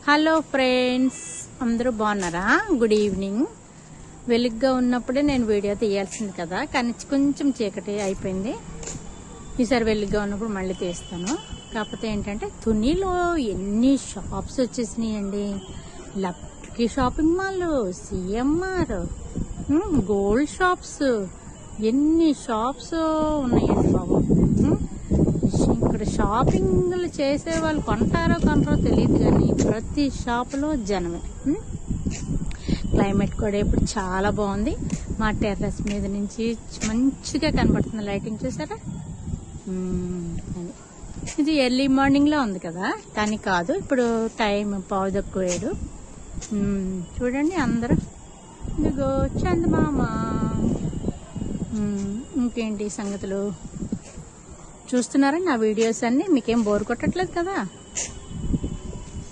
Hello friends, అందరూ బాగున్నారా? Good evening. వెలుగ్గా ఉన్నప్పుడే నేను వీడియో తీయాల్సింది కదా, కానీ కొంచెం చీకటి అయిపోయింది. ఈసారి వెలుగ్గా ఉన్నప్పుడు మళ్ళీ తీస్తాను. కాకపోతే ఏంటంటే తునిలో ఎన్ని షాప్స్ వచ్చేసినాయండి. Lucky shopping mall, CMR, gold shops, ఎన్ని షాప్స్ ఉన్నాయండి బాబు. ఇక్కడ షాపింగ్లు చేసే వాళ్ళు కొంటారో తెలియదు, కానీ ప్రతి షాపులో జనమే. క్లైమేట్ కూడా ఇప్పుడు చాలా బాగుంది. మా టెర్రస్ మీద నుంచి మంచిగా కనపడుతుంది. లైటింగ్ చూసారా? ఇది ఎర్లీ మార్నింగ్లో ఉంది కదా, కానీ కాదు, ఇప్పుడు టైం 6:15. చూడండి అందరూ. ఇదిగో చందమామ. ఇంకేంటి సంగతులు? చూస్తున్నారా నా వీడియోస్ అన్నీ? మీకేం బోర్ కొట్టట్లేదు కదా?